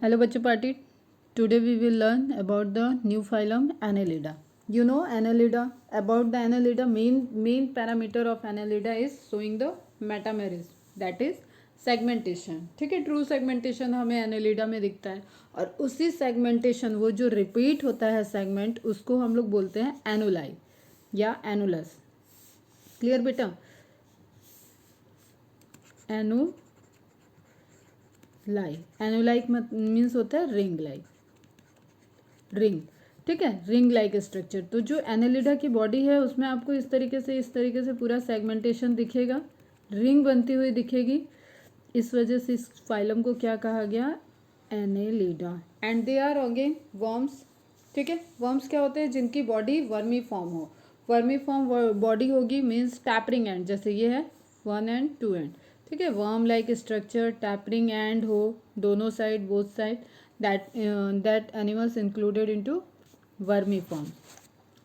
Hello Bachcha Party. Today we will learn about the new phylum Annelida. You know Annelida. About the Annelida, main parameter of Annelida is showing the metamerism. That is segmentation. ठीक है, true segmentation हमें Annelida में दिखता है और उसी segmentation वो जो रिपीट होता है सेगमेंट उसको हम लोग बोलते हैं एनुलाई या एनुलस. क्लियर बेटा? एनुलाइक मीन्स होता है रिंग लाइक, रिंग. ठीक है, रिंग लाइक स्ट्रक्चर. तो जो एनालिडा की बॉडी है उसमें आपको इस तरीके से पूरा सेगमेंटेशन दिखेगा, रिंग बनती हुई दिखेगी. इस वजह से इस फाइलम को क्या कहा गया? Annelida. And they are again worms. ठीक है, वर्म्स क्या होते हैं? जिनकी बॉडी वर्मी फॉर्म हो. वर्मी फॉर्म बॉडी होगी मीन्स टैपरिंग एंड, जैसे ये है 1 एंड 2 एंड. ठीक है, worm like structure, tapering end हो दोनों side, both side. That animals included into vermiform.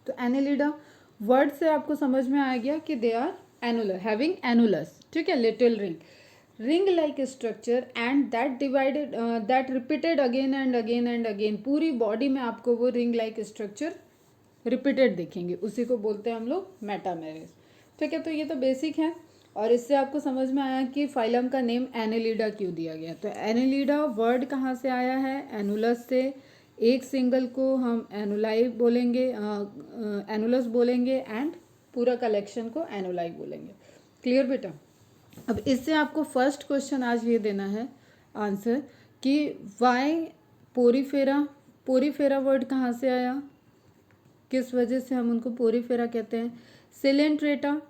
तो एनालिडा वर्ड से आपको समझ में आ गया कि they are annular, having annulus. ठीक है, little ring, ring like structure and that divided, that repeated again and again and again. पूरी बॉडी में आपको वो रिंग लाइक स्ट्रक्चर रिपीटेड दिखेंगे. उसी को बोलते हैं हम लोग मेटामेरिस. ठीक है, तो ये तो बेसिक है और इससे आपको समझ में आया कि फाइलम का नेम एनालिडा क्यों दिया गया. तो एनालिडा वर्ड कहाँ से आया है? एनुलस से. एक सिंगल को हम एनुलाई बोलेंगे, एनुलस बोलेंगे एंड पूरा कलेक्शन को एनुलाई बोलेंगे. क्लियर बेटा? अब इससे आपको फर्स्ट क्वेश्चन आज ये देना है आंसर कि वाई पोरीफेरा. पोरीफेरा वर्ड कहाँ से आया, किस वजह से हम उनको पोरीफेरा कहते हैं? सिलेंट्रेटा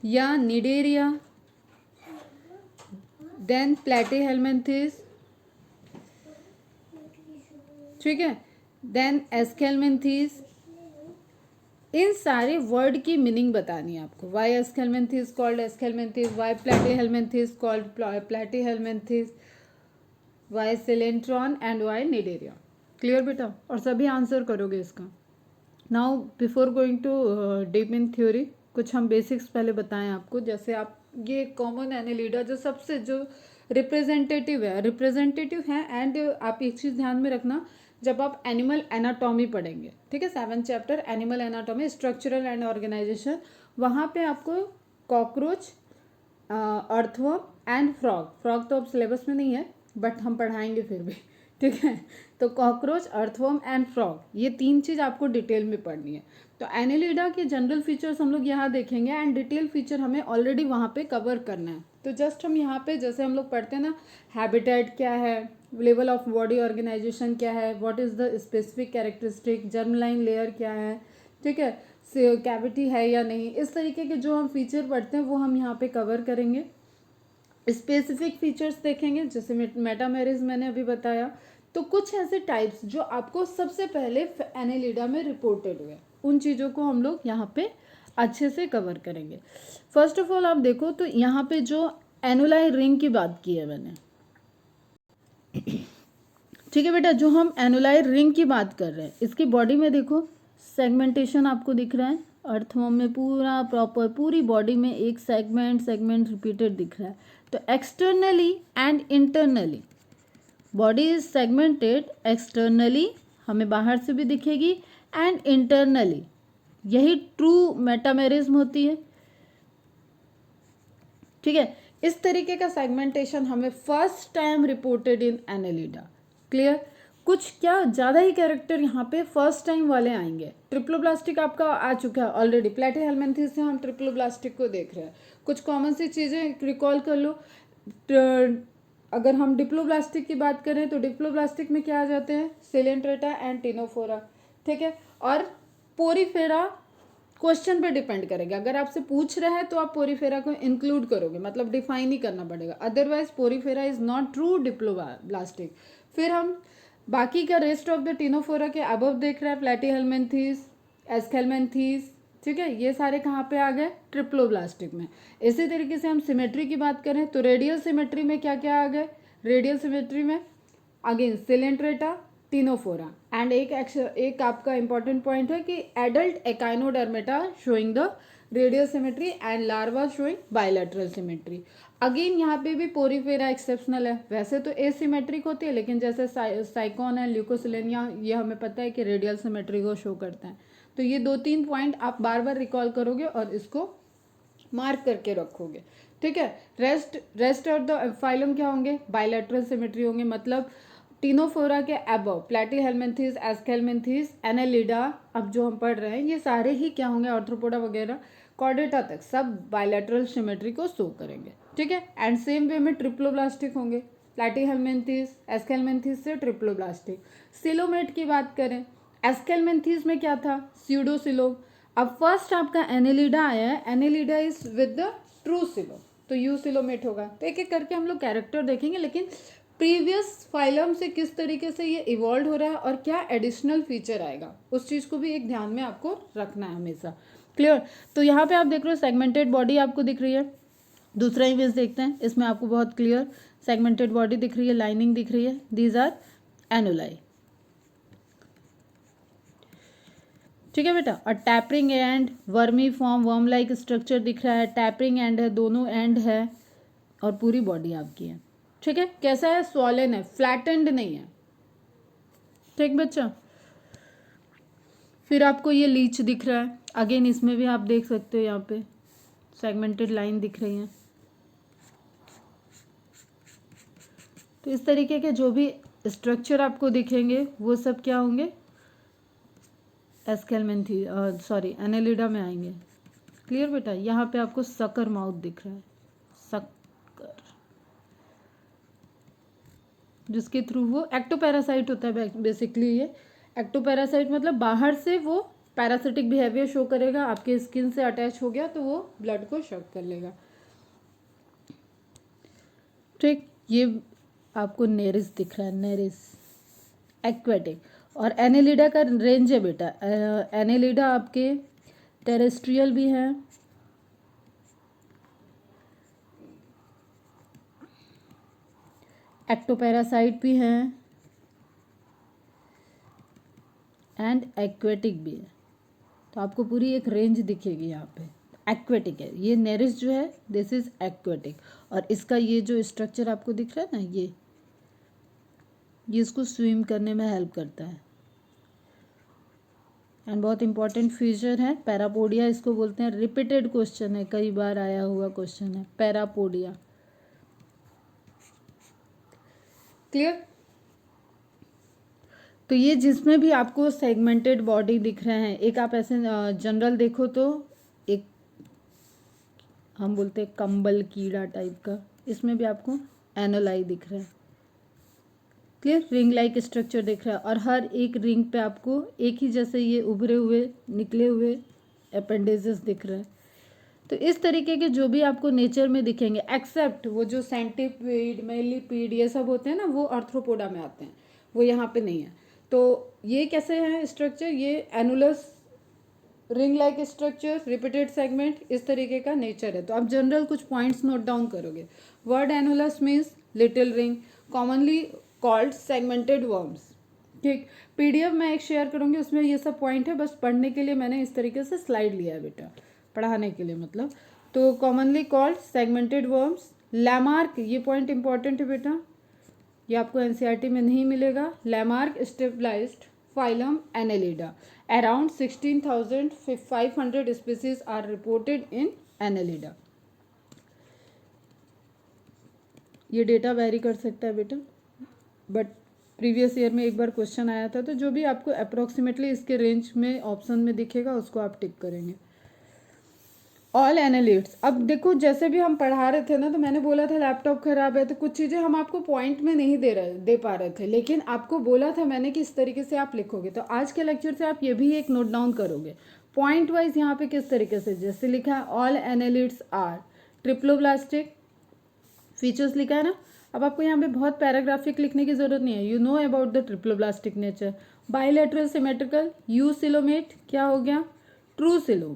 या निडेरिया, देन प्लेटीहेल्मिन्थेस. ठीक है, देन एस्केल्मिन्थेस. इन सारे वर्ड की मीनिंग बतानी है आपको. Why Aschelminthes called Aschelminthes, why Platyhelminthes called Platyhelminthes, why coelenteron and why Cnidaria. Clear बेटा? और सभी आंसर करोगे इसका. Now before going to deep in theory, कुछ हम बेसिक्स पहले बताएं आपको. जैसे आप ये कॉमन एनालिडा जो सबसे जो रिप्रेजेंटेटिव है एंड आप एक चीज़ ध्यान में रखना जब आप एनिमल एनाटॉमी पढ़ेंगे. ठीक है, 7th chapter animal anatomy, structural and organisation, वहाँ पे आपको कॉकरोच, अर्थवर्म एंड फ्रॉग तो अब सिलेबस में नहीं है बट हम पढ़ाएंगे फिर भी. ठीक है, तो कॉकरोच, अर्थवर्म एंड फ्रॉग, ये 3 चीज़ आपको डिटेल में पढ़नी है. तो एनालिडा के जनरल फीचर्स हम लोग यहाँ देखेंगे एंड डिटेल फीचर हमें ऑलरेडी वहाँ पे कवर करना है. तो जस्ट हम यहाँ पे जैसे हम लोग पढ़ते हैं ना, हैबिटेट क्या है, लेवल ऑफ बॉडी ऑर्गेनाइजेशन क्या है, what is the specific characteristic, germ line layer क्या है, ठीक है, कैविटी है या नहीं, इस तरीके के जो हम फीचर पढ़ते हैं वो हम यहाँ पे कवर करेंगे. स्पेसिफिक फीचर्स देखेंगे जैसे मेटामेरिज्म मैंने अभी बताया. तो कुछ ऐसे टाइप्स जो आपको सबसे पहले एनालिडा में रिपोर्टेड हुए, उन चीज़ों को हम लोग यहाँ पे अच्छे से कवर करेंगे. फर्स्ट ऑफ ऑल आप देखो तो यहाँ पे जो एनुलाई रिंग की बात की है मैंने. ठीक है बेटा, जो हम एनुलाई रिंग की बात कर रहे हैं इसकी बॉडी में देखो सेगमेंटेशन आपको दिख रहा है. अर्थवर्म में पूरा प्रॉपर पूरी बॉडी में एक सेगमेंट रिपीटेड दिख रहा है. तो externally and internally body is segmented. Externally हमें बाहर से भी दिखेगी एंड इंटरनली, यही ट्रू मेटामेरिज्म होती है. ठीक है, इस तरीके का सेगमेंटेशन हमें first time reported in Annelida. Clear? कुछ क्या ज़्यादा ही कैरेक्टर यहाँ पे फर्स्ट टाइम वाले आएंगे. ट्रिप्लोब्लास्टिक आपका आ चुका है ऑलरेडी, प्लेटीहेल्मिन्थेस से हम ट्रिप्लोब्लास्टिक को देख रहे हैं. कुछ कॉमन सी चीज़ें रिकॉल कर लो. अगर हम डिप्लोब्लास्टिक की बात करें तो डिप्लोब्लास्टिक में क्या आ जाते हैं? Coelenterata and Ctenophora. ठीक है, और पोरीफेरा क्वेश्चन पे डिपेंड करेगा. अगर आपसे पूछ रहा है तो आप पोरीफेरा को इंक्लूड करोगे, मतलब डिफाइन ही करना पड़ेगा. Otherwise Porifera is not true diploblastic. फिर हम बाकी का रेस्ट ऑफ द टिनोफोरा के अबव देख रहे हैं. प्लेटीहेल्मिन्थेस, एस्केल्मिन्थेस. ठीक है, ये सारे कहाँ पे आ गए? ट्रिप्लोब्लास्टिक में. इसी तरीके से हम सिमेट्री की बात करें तो रेडियल सिमेट्री में क्या क्या आ गए? रेडियल सिमेट्री में अगेन सिलेंट्रेटा, टिनोफोरा एंड एक आपका इंपॉर्टेंट पॉइंट है कि adult echinodermata showing the radial symmetry and larva showing bilateral symmetry. Again यहाँ पे भी पोरीफेरा एक्सेप्शनल है, वैसे तो एसिमेट्रिक होती है, लेकिन जैसे साइकोन है, ल्यूकोसिलेनिया, ये हमें पता है कि रेडियल सिमेट्री को शो करते हैं। तो ये 2-3 पॉइंट आप बार बार रिकॉल करोगे और इसको मार्क करके रखोगे, ठीक है। रेस्ट ऑफ द फाइलम क्या होंगे, बायलैटरल सिमेट्री होंगे, मतलब टीनोफोरा के अबव प्लेटीहेल्मिन्थीज, एस्केल्मिन्थीज, एनालिडा, अब जो हम पढ़ रहे हैं ये सारे ही क्या होंगे, आर्थ्रोपोडा वगैरह, कॉर्डेटा तक सब बायलैटरल सिमेट्री को शो करेंगे, ठीक है। एंड सेम वे में ट्रिप्लोब्लास्टिक होंगे, प्लेटीहेल्मिन्थीज, एस्केल्मिन्थीज से ट्रिप्लोब्लास्टिक। सिलोमेट की बात करें, एस्केल्मिन्थीज में क्या था, स्यूडोसिलोम। अब फर्स्ट आपका एनेलिडा आया है, Annelida is with the true coelom, तो यू सिलोमेट होगा। तो एक एक करके हम लोग कैरेक्टर देखेंगे, लेकिन प्रीवियस फाइलम से किस तरीके से ये इवॉल्व हो रहा है और क्या एडिशनल फीचर आएगा, उस चीज़ को भी एक ध्यान में आपको रखना है हमेशा। क्लियर। तो यहाँ पे आप देख रहे हो सेगमेंटेड बॉडी आपको दिख रही है। दूसरा इमेज देखते हैं, इसमें आपको बहुत क्लियर सेगमेंटेड बॉडी दिख रही है, लाइनिंग दिख रही है, दीज आर एनुलाई, ठीक है बेटा। और tapering and vermi form worm like structure दिख रहा है, टैपरिंग एंड है, दोनों एंड है, और पूरी बॉडी आपकी है, ठीक है। कैसा है, स्वॉलन है, फ्लैटेंड नहीं है, ठीक बच्चा। फिर आपको ये लीच दिख रहा है, अगेन इसमें भी आप देख सकते हो, यहाँ पे सेगमेंटेड लाइन दिख रही है। तो इस तरीके के जो भी स्ट्रक्चर आपको दिखेंगे वो सब क्या होंगे, एस्केल्मेंथी सॉरी एनेलिडा में आएंगे। क्लियर बेटा। यहाँ पे आपको सकर माउथ दिख रहा है, सकर, जिसके थ्रू वो एक्टोपैरासाइट होता है बेसिकली। ये एक्टोपैरासाइट मतलब बाहर से वो पैरासिटिक बिहेवियर शो करेगा, आपके स्किन से अटैच हो गया तो वो ब्लड को शक कर लेगा, ठीक। ये आपको नेरिस दिख रहा है, नेरिस एक्वेटिक। और एनेलिडा का रेंज है बेटा, एनेलिडा आपके टेरेस्ट्रियल भी है, एक्टोपैरासाइट भी है, एंड एक्वेटिक भी है। तो आपको पूरी एक रेंज दिखेगी यहाँ पे। एक्वेटिक है ये नेरिस जो है, दिस इज एक्वेटिक। और इसका ये जो स्ट्रक्चर आपको दिख रहा है ना, ये इसको स्विम करने में हेल्प करता है। एंड बहुत इंपॉर्टेंट फीचर है पैरापोडिया, इसको बोलते हैं। रिपीटेड क्वेश्चन है, कई बार आया हुआ क्वेश्चन है, पैरापोडिया। क्लियर। तो ये जिसमें भी आपको सेगमेंटेड बॉडी दिख रहे हैं, एक आप ऐसे जनरल देखो तो एक हम बोलते हैं कंबल कीड़ा टाइप का, इसमें भी आपको एनोलाई दिख रहा है। क्लियर। रिंग लाइक स्ट्रक्चर दिख रहा है, और हर एक रिंग पे आपको एक ही जैसे ये उभरे हुए निकले हुए अपेंडेजेस दिख रहा है। तो इस तरीके के जो भी आपको नेचर में दिखेंगे, एक्सेप्ट वो जो सेंटिपीड, मेलिपीड, ये सब होते हैं ना, वो आर्थ्रोपोडा में आते हैं, वो यहाँ पे नहीं है। तो ये कैसे है स्ट्रक्चर, ये annulus ring like structure, repeated segment, इस तरीके का नेचर है। तो आप जनरल कुछ पॉइंट्स नोट डाउन करोगे। Word annulus means little ring, commonly called segmented worms, ठीक। पीडीएफ मैं एक शेयर करूंगी, उसमें ये सब पॉइंट है, बस पढ़ने के लिए मैंने इस तरीके से स्लाइड लिया है बेटा, पढ़ाने के लिए मतलब। तो commonly called segmented worms. Lamarck, ये पॉइंट इंपॉर्टेंट है बेटा, ये आपको एनसीईआरटी में नहीं मिलेगा। Lamarck stabilised phylum Annelida, around 16,500 species are reported in Annelida. ये डेटा वेरी कर सकता है बेटा, बट प्रीवियस ईयर में एक बार क्वेश्चन आया था, तो जो भी आपको अप्रोक्सीमेटली इसके रेंज में ऑप्शन में दिखेगा उसको आप टिक करेंगे। ऑल एनालिट्स, अब देखो जैसे भी हम पढ़ा रहे थे ना, तो मैंने बोला था लैपटॉप खराब है, तो कुछ चीज़ें हम आपको पॉइंट में नहीं दे पा रहे थे, लेकिन आपको बोला था मैंने कि इस तरीके से आप लिखोगे। तो आज के लेक्चर से आप ये भी एक नोट डाउन करोगे पॉइंट वाइज, यहाँ पे किस तरीके से, जैसे लिखा है all annelids are triploblastic, features लिखा है ना। अब आपको यहाँ पे बहुत पैराग्राफिक लिखने की जरूरत नहीं है, you know about the triploblastic nature. Bilateral symmetrical, you coelomate क्या हो गया, ट्रू सिलोम।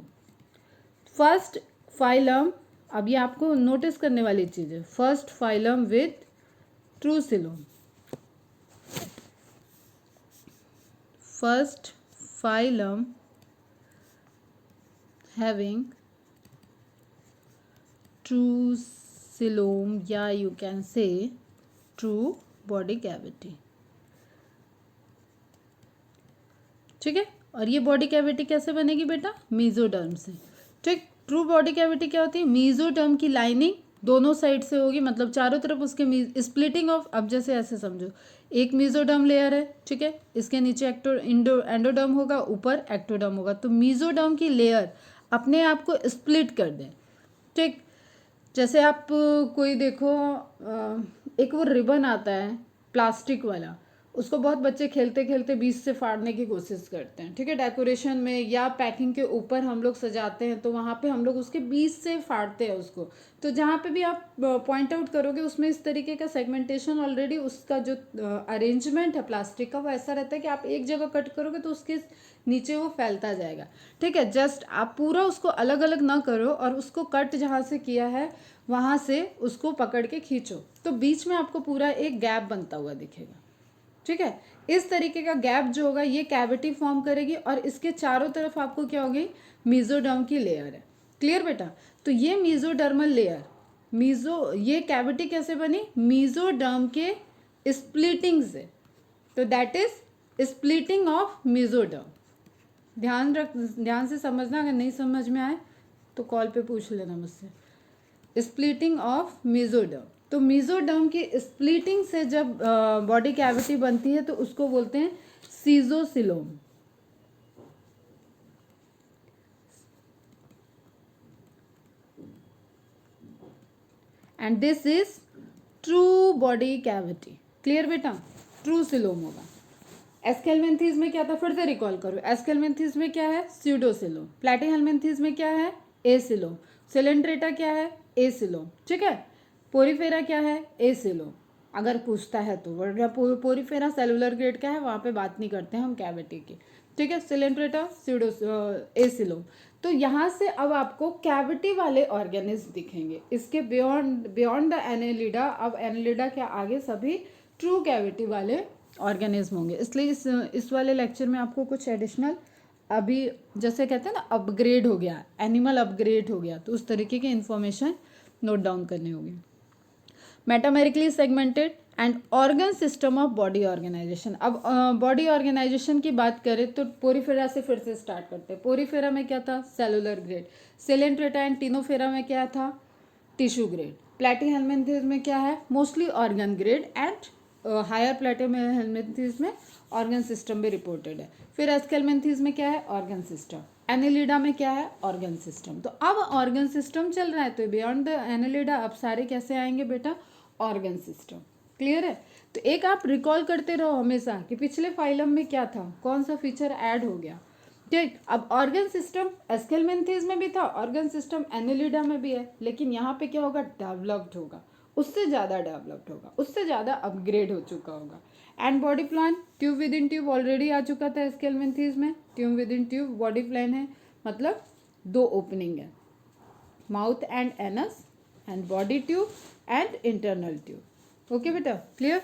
फर्स्ट फाइलम, अब ये आपको नोटिस करने वाली चीज है, first phylum with true coelom, first phylum having true coelom या you can say true body cavity. ठीक है, और ये बॉडी कैविटी कैसे बनेगी बेटा? मेसोडर्म से। ठीक, ट्रू बॉडी कैविटी क्या होती है? मेसोडर्म की लाइनिंग दोनों साइड से होगी, मतलब चारों तरफ उसके स्प्लिटिंग ऑफ, अब जैसे ऐसे समझो, एक मेसोडर्म लेयर है, ठीक है, इसके नीचे एंडोडर्म होगा, ऊपर एक्टोडर्म होगा, तो मेसोडर्म की लेयर अपने आप को स्प्लिट कर दे। ठीक, जैसे आप कोई देखो एक वो रिबन आता है प्लास्टिक वाला, उसको बहुत बच्चे खेलते खेलते बीच से फाड़ने की कोशिश करते हैं, ठीक है, डेकोरेशन में या पैकिंग के ऊपर हम लोग सजाते हैं तो वहाँ पे हम लोग उसके बीच से फाड़ते हैं उसको। तो जहाँ पे भी आप पॉइंट आउट करोगे उसमें इस तरीके का सेगमेंटेशन ऑलरेडी, उसका जो अरेंजमेंट है प्लास्टिक का वो ऐसा रहता है कि आप एक जगह कट करोगे तो उसके नीचे वो फैलता जाएगा। ठीक है, जस्ट आप पूरा उसको अलग अलग ना करो और उसको कट जहाँ से किया है वहाँ से उसको पकड़ के खींचो, तो बीच में आपको पूरा एक गैप बनता हुआ दिखेगा। ठीक है, इस तरीके का गैप जो होगा ये कैविटी फॉर्म करेगी और इसके चारों तरफ आपको क्या होगी? मेसोडर्म की लेयर है। क्लियर बेटा? तो ये मेसोडर्मल लेयर, ये कैविटी कैसे बनी? मेसोडर्म के स्प्लिटिंग से। तो that is splitting of mesoderm. ध्यान से समझना, अगर नहीं समझ में आए तो कॉल पे पूछ लेना मुझसे। स्प्लिटिंग ऑफ मेसोडर्म, तो मेसोडर्म की स्प्लिटिंग से जब बॉडी कैविटी बनती है तो उसको बोलते हैं schizocoelom. And this is true body cavity. Clear बेटा? ट्रू सिलोम होगा। एस्केलमेंथीज में क्या था? फिर से रिकॉल करो। एस्केलमेंथीज में क्या है? स्यूडोसिलोम। प्लैटीहेलमिन्थीज में क्या है? एसिलोम। सिलेंड्रेटा क्या है? एसिलोम। ठीक है, पोरीफेरा क्या है? एसिलोम। अगर पूछता है तो, वरना पोरीफेरा सेलुलर ग्रेड का है, वहाँ पे बात नहीं करते हैं हम कैविटी की। ठीक है, सिलेंड्रेटा, स्यूडो, एसिलोम। तो यहाँ से अब आपको कैविटी वाले ऑर्गेनिज्म दिखेंगे। इसके बियॉन्ड द एनेलिडा, अब एनेलिडा के आगे सभी ट्रू कैविटी वाले ऑर्गेनिज्म होंगे। इसलिए इस वाले लेक्चर में आपको कुछ एडिशनल, अभी जैसे कहते हैं ना अपग्रेड हो गया, एनिमल अपग्रेड हो गया, तो उस तरीके की इंफॉर्मेशन नोट डाउन करनी होगी। Metamerically segmented and organ system of body organisation. अब बॉडी ऑर्गेनाइजेशन की बात करें तो पोरीफेरा से फिर से स्टार्ट करते हैं। पोरीफेरा में क्या था? Cellular grade. Coelenterata and Ctenophora में क्या था? Tissue grade. प्लैटीहेलमिन्थीज में क्या है? Mostly organ grade and higher Platyhelminthes में ऑर्गन सिस्टम भी रिपोर्टेड है। फिर एस्केलमेंथीज में क्या है? Organ system. एनेलिडा में क्या है? Organ system. तो अब ऑर्गन सिस्टम चल रहा है, तो बियॉन्ड द एनेलिडा अब सारे कैसे आएंगे बेटा? Organ system. क्लियर है? तो एक आप रिकॉल करते रहो हमेशा कि पिछले फाइलम में क्या था, कौन सा फीचर ऐड हो गया। ठीक, अब ऑर्गन सिस्टम एस्केलमेंथीज में भी था, ऑर्गन सिस्टम एनेलिडा में भी है, लेकिन यहाँ पे क्या होगा? डेवलप्ड होगा, उससे ज़्यादा डेवलप्ड होगा, उससे ज़्यादा अपग्रेड हो चुका होगा। And body plan, tube within tube already आ चुका था एस्केलमेंथीज में। Tube within tube body plan है, मतलब 2 ओपनिंग है, mouth and anus, and body tube and internal tube. Okay बेटा, क्लियर?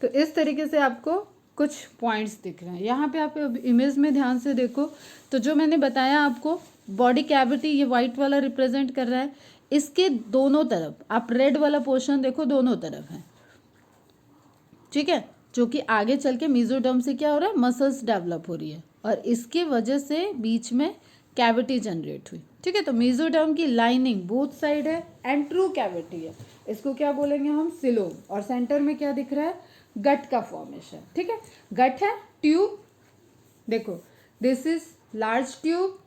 तो इस तरीके से आपको कुछ पॉइंट्स दिख रहे हैं। यहाँ पे आप इमेज में ध्यान से देखो, तो जो मैंने बताया आपको बॉडी कैविटी, ये वाइट वाला रिप्रेजेंट कर रहा है, इसके दोनों तरफ आप रेड वाला पोर्शन देखो, दोनों तरफ है। ठीक है, जो कि आगे चल के मेसोडर्म से क्या हो रहा है? मसल्स डेवलप हो रही है और इसके वजह से बीच में कैविटी जनरेट हुई। ठीक है, तो मेसोडर्म की लाइनिंग बोथ साइड है एंड ट्रू कैविटी है, इसको क्या बोलेंगे हम? सिलोम। और सेंटर में क्या दिख रहा है? गट का फॉर्मेशन। ठीक है, गट है, ट्यूब, देखो this is large tube,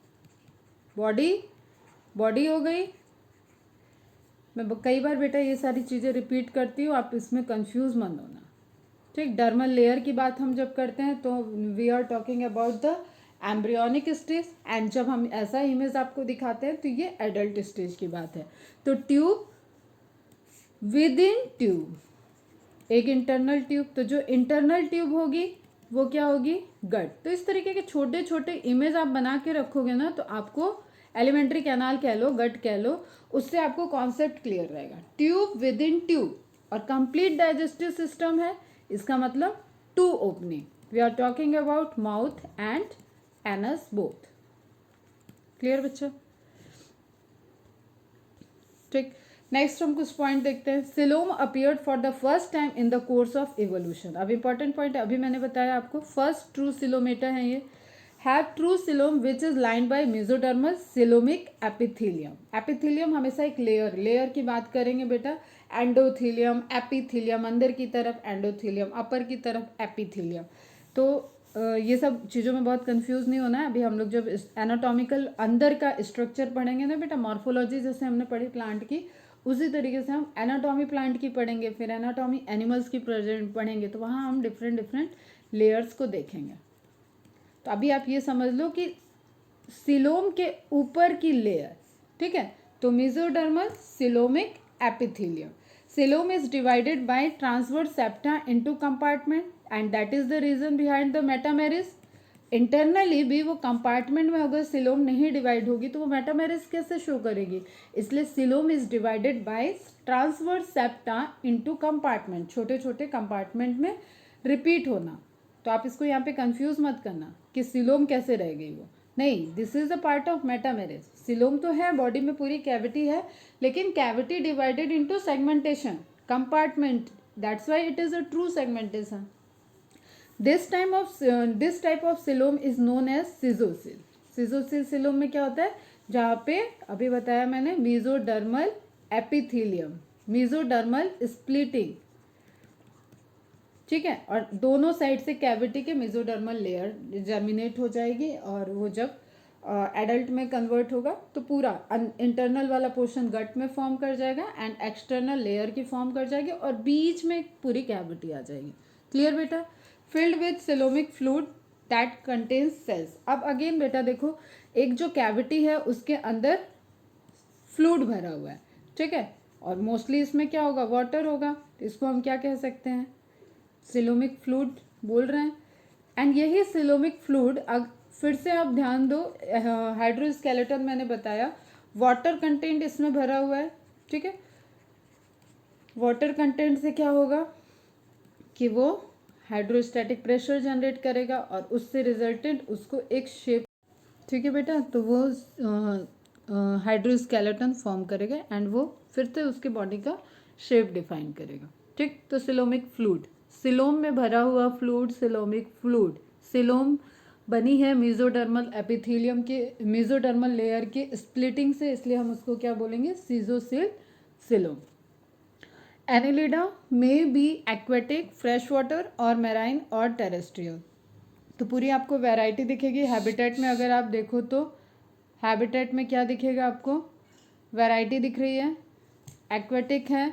body हो गई। मैं कई बार बेटा ये सारी चीज़ें रिपीट करती हूँ, आप इसमें कंफ्यूज मत होना। ठीक, डर्मल लेयर की बात हम जब करते हैं तो we are talking about the embryonic stage, and जब हम ऐसा इमेज आपको दिखाते हैं तो ये एडल्ट स्टेज की बात है। तो ट्यूब विद इन ट्यूब, एक इंटरनल ट्यूब, तो जो इंटरनल ट्यूब होगी वो क्या होगी? गट। तो इस तरीके के छोटे छोटे इमेज आप बना के रखोगे ना, तो आपको एलिमेंट्री कैनाल कह लो, गट कह लो, उससे आपको कॉन्सेप्ट क्लियर रहेगा। ट्यूब विद इन ट्यूब और कंप्लीट डाइजेस्टिव सिस्टम है, इसका मतलब 2 opening. We are talking about mouth and anus both. Clear बच्चा? ठीक, नेक्स्ट हम कुछ पॉइंट देखते हैं. Coelom appeared for the first time in the course of evolution. अब इंपॉर्टेंट पॉइंट अभी मैंने बताया आपको, फर्स्ट ट्रू सिलोमेटा है ये. Have true coelom which is lined by mesodermal coelomic epithelium. Epithelium हमेशा एक लेयर की बात करेंगे बेटा. एंडोथेलियम, एपिथेलियम, अंदर की तरफ एंडोथेलियम, अपर की तरफ एपिथेलियम. तो ये सब चीज़ों में बहुत कंफ्यूज नहीं होना है. अभी हम लोग जब एनाटॉमिकल अंदर का स्ट्रक्चर पढ़ेंगे ना बेटा, मॉर्फोलॉजी जैसे हमने पढ़ी प्लांट की, उसी तरीके से हम एनाटॉमी प्लांट की पढ़ेंगे, फिर एनाटॉमी एनिमल्स की पढ़ेंगे. तो वहाँ हम डिफरेंट लेयर्स को देखेंगे. तो अभी आप ये समझ लो कि सिलोम के ऊपर की लेयर, ठीक है, तो mesodermal coelomic epithelium. Coelom is divided by transverse septa into compartment and that is the region behind the metamerism. Internally भी वो कंपार्टमेंट में अगर सिलोम नहीं डिवाइड होगी तो वो मेटामेरिस कैसे शो करेगी. इसलिए coelom is divided by transverse septa into compartment, छोटे छोटे कंपार्टमेंट में रिपीट होना. तो आप इसको यहाँ पे कंफ्यूज मत करना कि सिलोम कैसे रह गई वो, नहीं, this is a part of metamerism. Coelom तो है, बॉडी में पूरी कैविटी है, लेकिन cavity divided into segmentation, compartment, that's why it is a true segmentation. This type of coelom is known as सिजोसिल. सिजोसिल सिलोम में क्या होता है, जहाँ पे अभी बताया मैंने मेसोडर्मल एपिथेलियम, मेसोडर्मल स्प्लिटिंग, ठीक है, और दोनों साइड से कैविटी के मेसोडर्मल लेयर जर्मिनेट हो जाएगी और वो जब एडल्ट में कन्वर्ट होगा तो पूरा इंटरनल वाला पोर्शन गट में फॉर्म कर जाएगा एंड एक्सटर्नल लेयर की फॉर्म कर जाएगी और बीच में पूरी कैविटी आ जाएगी. क्लियर बेटा. Filled with coelomic fluid that contains cells. अब अगेन बेटा देखो, एक जो कैविटी है उसके अंदर फ्लूइड भरा हुआ है, ठीक है, और मोस्टली इसमें क्या होगा, वाटर होगा. इसको हम क्या कह सकते हैं, सिलोमिक फ्लूइड बोल रहे हैं. एंड यही सिलोमिक फ्लूइड, फिर से आप ध्यान दो, हाइड्रोस्केलेटन मैंने बताया, वाटर कंटेंट इसमें भरा हुआ है, ठीक है. वाटर कंटेंट से क्या होगा कि वो हाइड्रोस्टैटिक प्रेशर जनरेट करेगा और उससे रिजल्टेंट उसको एक शेप, ठीक है बेटा, तो वो हाइड्रोस्केलेटन फॉर्म करेगा एंड वो फिर से उसके बॉडी का शेप डिफाइन करेगा. ठीक, तो सिलोमिक फ्लूइड, सिलोम में भरा हुआ फ्लूइड, सिलोमिक फ्लूइड. सिलोम बनी है मेसोडर्मल एपिथेलियम के, मेसोडर्मल लेयर के स्प्लिटिंग से, इसलिए हम उसको क्या बोलेंगे, सिजोसिल coelom. Annelida may be aquatic, fresh water और मैराइन और टेरेस्ट्रियल. तो पूरी आपको वैरायटी दिखेगी. हैबिटेट में अगर आप देखो तो हैबिटेट में क्या दिखेगा आपको, वैरायटी दिख रही है. एक्वेटिक है,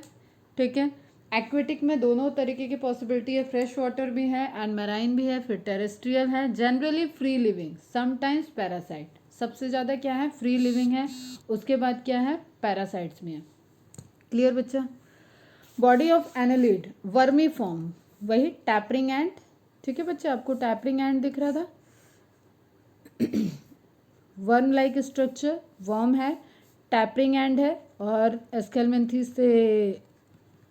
ठीक है, एक्वेटिक में दोनों तरीके की पॉसिबिलिटी है, फ्रेश वाटर भी है एंड मैराइन भी है, फिर टेरेस्ट्रियल है. Generally free living, sometimes parasite. सबसे ज़्यादा क्या है, फ्री लिविंग है, उसके बाद क्या है, पैरासाइट्स में है. क्लियर बच्चा. Body of annelid vermi form, वही टैपरिंग एंड, ठीक है बच्चे, आपको टैपरिंग एंड दिख रहा था, वर्म लाइक स्ट्रक्चर, वर्म है, टैपरिंग एंड है और एस्केलमेंथीस से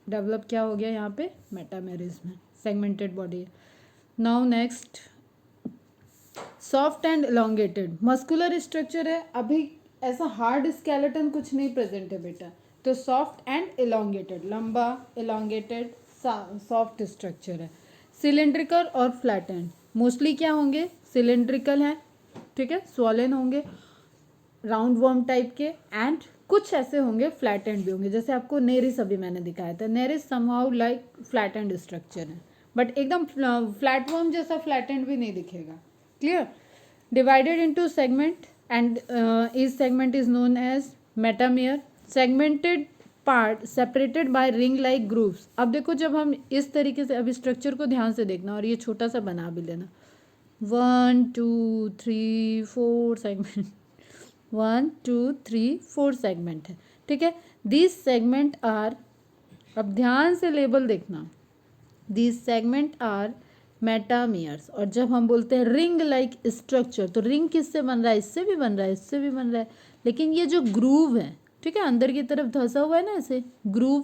डेवलप क्या हो गया यहाँ पे, मेटामेरिस में सेगमेंटेड बॉडी है. Now next, soft and elongated muscular structure है. अभी ऐसा हार्ड स्केलेटन कुछ नहीं प्रेजेंट है बेटा, तो सॉफ्ट एंड एलोंगेटेड, लंबा एलोंगेटेड सॉफ्ट स्ट्रक्चर है. सिलेंड्रिकल और फ्लैटेंड, मोस्टली क्या होंगे, सिलेंड्रिकल है, ठीक है, स्वॉलन होंगे, राउंड वर्म टाइप के, एंड कुछ ऐसे होंगे फ्लैटेंड भी होंगे, जैसे आपको नेरिस अभी मैंने दिखाया था. Nereis somehow like flattened structure है, बट एकदम फ्लैट वर्म जैसा फ्लैटेंड भी नहीं दिखेगा. Clear. Divided into segment and each segment is known as metamere. Segmented part separated by ring like grooves. अब देखो, जब हम इस तरीके से, अभी स्ट्रक्चर को ध्यान से देखना और ये छोटा सा बना भी लेना, 1 2 3 4 सेगमेंट, 1 2 3 4 सेगमेंट है, ठीक है. दिस सेगमेंट आर, अब ध्यान से लेबल देखना, दिस सेगमेंट आर मेटामियर्स. और जब हम बोलते हैं रिंग लाइक स्ट्रक्चर, तो रिंग किससे बन रहा है, इससे भी बन रहा है, इससे भी बन रहा है, लेकिन ये जो ग्रूव है, ठीक है, अंदर की तरफ धंसा हुआ है ना ऐसे ग्रूव,